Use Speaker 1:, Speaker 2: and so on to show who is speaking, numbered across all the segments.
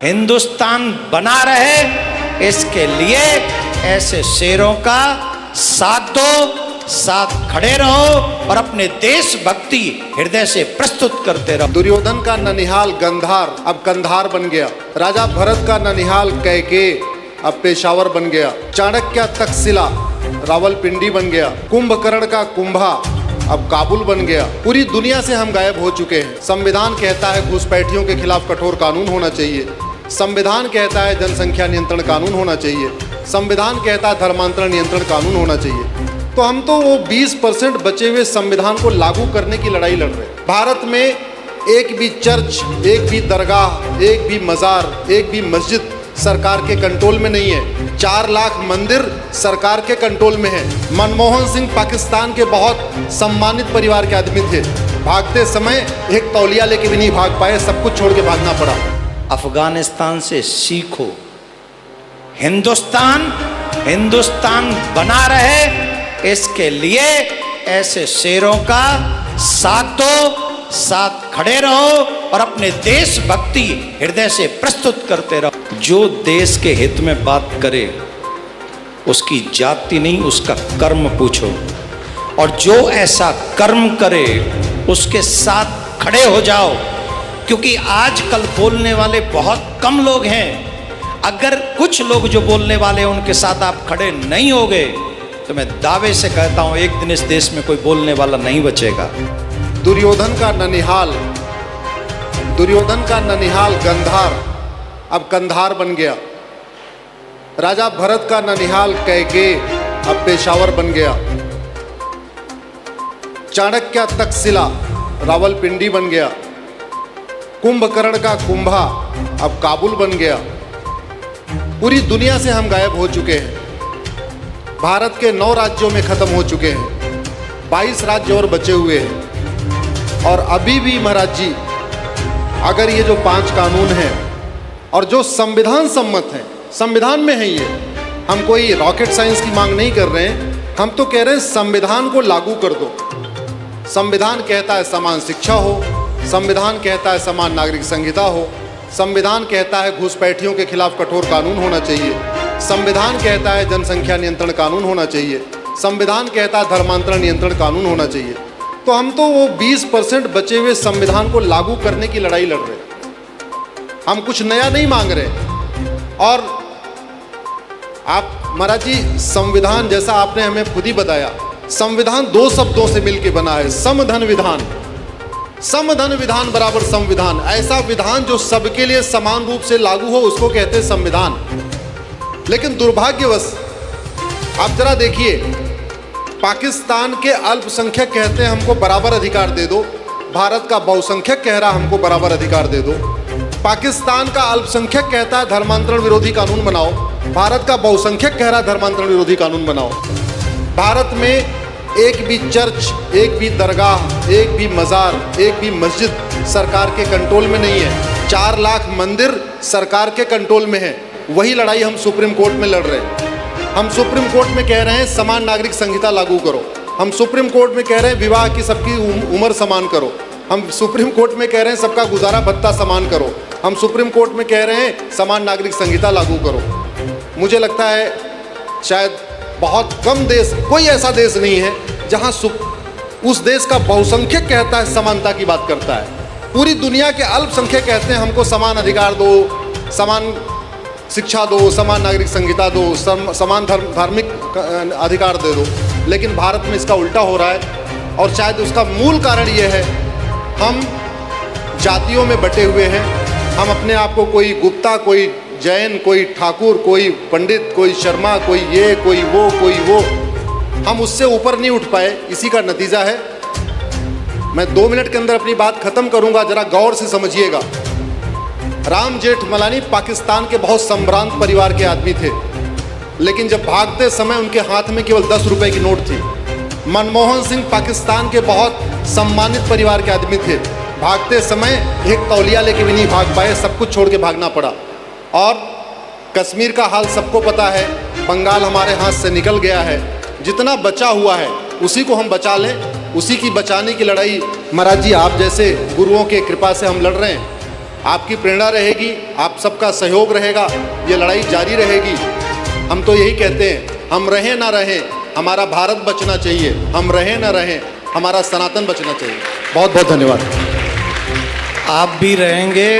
Speaker 1: हिंदुस्तान बना रहे, इसके लिए ऐसे शेरों का साथ दो, साथ खड़े रहो और अपने देशभक्ति हृदय से प्रस्तुत करते रहो। दुर्योधन का ननिहाल गंधार अब कंधार बन गया। राजा भरत का ननिहाल कैके अब पेशावर बन गया। चाणक्य तक्षशिला रावलपिंडी बन गया। कुंभकर्ण का कुंभा अब काबुल बन गया। पूरी दुनिया से हम गायब हो चुके हैं। संविधान कहता है घुसपैठियों के खिलाफ कठोर कानून होना चाहिए। संविधान कहता है जनसंख्या नियंत्रण कानून होना चाहिए। संविधान कहता है धर्मांतरण नियंत्रण कानून होना चाहिए। तो हम तो वो 20% बचे हुए संविधान को लागू करने की लड़ाई लड़ रहे हैं। भारत में एक भी चर्च, एक भी दरगाह, एक भी मज़ार, एक भी मस्जिद सरकार के कंट्रोल में नहीं है। 4 लाख मंदिर सरकार के कंट्रोल में है। मनमोहन सिंह पाकिस्तान के बहुत सम्मानित परिवार के आदमी थे। भागते समय एक तौलिया लेके भी नहीं भाग पाए, सब कुछ छोड़ के भागना पड़ा।
Speaker 2: अफगानिस्तान से सीखो, हिंदुस्तान बना रहे, इसके लिए ऐसे शेरों का साथ दो, साथ खड़े रहो और अपने देशभक्ति हृदय से प्रस्तुत करते रहो। जो देश के हित में बात करे उसकी जाति नहीं, उसका कर्म पूछो, और जो ऐसा कर्म करे उसके साथ खड़े हो जाओ। क्योंकि आजकल बोलने वाले बहुत कम लोग हैं। अगर कुछ लोग जो बोलने वाले हैं उनके साथ आप खड़े नहीं होगे तो मैं दावे से कहता हूं एक दिन इस देश में कोई बोलने वाला नहीं बचेगा।
Speaker 1: दुर्योधन का ननिहाल गंधार अब कंधार बन गया। राजा भरत का ननिहाल कैके अब पेशावर बन गया। चाणक्य तक्षशिला रावलपिंडी बन गया। कुंभकर्ण का कुंभा अब काबुल बन गया। पूरी दुनिया से हम गायब हो चुके हैं। भारत के 9 राज्यों में खत्म हो चुके हैं। 22 राज्य और बचे हुए हैं। और अभी भी महाराज जी, अगर ये जो 5 कानून हैं और जो संविधान सम्मत हैं, संविधान में है ये, हम कोई रॉकेट साइंस की मांग नहीं कर रहे हैं। हम तो कह रहे हैं संविधान को लागू कर दो। संविधान कहता है समान शिक्षा हो, संविधान कहता है समान नागरिक संहिता हो, संविधान कहता है घुसपैठियों के खिलाफ कठोर कानून होना चाहिए, संविधान कहता है जनसंख्या नियंत्रण कानून होना चाहिए, संविधान कहता है धर्मांतरण नियंत्रण कानून होना चाहिए। तो हम तो वो 20% बचे हुए संविधान को लागू करने की लड़ाई लड़ रहे हैं। हम कुछ नया नहीं मांग रहे। और आप महाराज जी, संविधान जैसा आपने हमें खुद ही बताया, संविधान 2 शब्दों से मिलकर बना है, समधन विधान। समधन विधान बराबर संविधान। ऐसा विधान जो सबके लिए समान रूप से लागू हो उसको कहते हैं संविधान। लेकिन दुर्भाग्यवश आप जरा देखिए, पाकिस्तान के अल्पसंख्यक कहते हैं हमको बराबर अधिकार दे दो, भारत का बहुसंख्यक कह रहा हमको बराबर अधिकार दे दो। पाकिस्तान का अल्पसंख्यक कहता है धर्मांतरण विरोधी कानून बनाओ, भारत का बहुसंख्यक कह रहा है धर्मांतरण विरोधी कानून बनाओ। भारत में एक भी चर्च, एक भी दरगाह, एक भी मज़ार, एक भी मस्जिद सरकार के कंट्रोल में नहीं है। 4 लाख मंदिर सरकार के कंट्रोल में है। वही लड़ाई हम सुप्रीम कोर्ट में लड़ रहे हैं। हम सुप्रीम कोर्ट में कह रहे हैं समान नागरिक संहिता लागू करो। हम सुप्रीम कोर्ट में कह रहे हैं विवाह की सबकी उम्र समान करो। हम सुप्रीम कोर्ट में कह रहे हैं सबका गुजारा भत्ता समान करो। हम सुप्रीम कोर्ट में कह रहे हैं समान नागरिक संहिता लागू करो। मुझे लगता है शायद बहुत कम देश, कोई ऐसा देश नहीं है जहां उस देश का बहुसंख्यक कहता है समानता की बात करता है। पूरी दुनिया के अल्पसंख्यक कहते हैं हमको समान अधिकार दो, समान शिक्षा दो, समान नागरिक संहिता दो, समान धार्मिक अधिकार दे दो। लेकिन भारत में इसका उल्टा हो रहा है। और शायद उसका मूल कारण ये है, हम जातियों में बटे हुए हैं। हम अपने आप को कोई गुप्ता, कोई जैन, कोई ठाकुर, कोई पंडित, कोई शर्मा, कोई ये, कोई वो, कोई वो, हम उससे ऊपर नहीं उठ पाए। इसी का नतीजा है। मैं 2 मिनट के अंदर अपनी बात खत्म करूंगा, जरा गौर से समझिएगा। राम जेठमलानी पाकिस्तान के बहुत संभ्रांत परिवार के आदमी थे, लेकिन जब भागते समय उनके हाथ में केवल 10 रुपए की नोट थी। मनमोहन सिंह पाकिस्तान के बहुत सम्मानित परिवार के आदमी थे। भागते समय एक तौलिया लेके भी नहीं भाग पाए, सब कुछ छोड़ के भागना पड़ा। और कश्मीर का हाल सबको पता है, बंगाल हमारे हाथ से निकल गया है। जितना बचा हुआ है उसी को हम बचा लें, उसी की बचाने की लड़ाई महाराज जी आप जैसे गुरुओं के कृपा से हम लड़ रहे हैं। आपकी प्रेरणा रहेगी, आप सबका सहयोग रहेगा, ये लड़ाई जारी रहेगी। हम तो यही कहते हैं, हम रहें ना रहें, हमारा भारत बचना चाहिए। हम रहें ना रहें, हमारा सनातन बचना चाहिए। बहुत बहुत धन्यवाद।
Speaker 2: आप भी रहेंगे,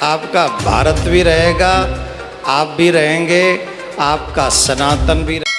Speaker 2: आपका भारत भी रहेगा, आप भी रहेंगे, आपका सनातन भी रहेगा।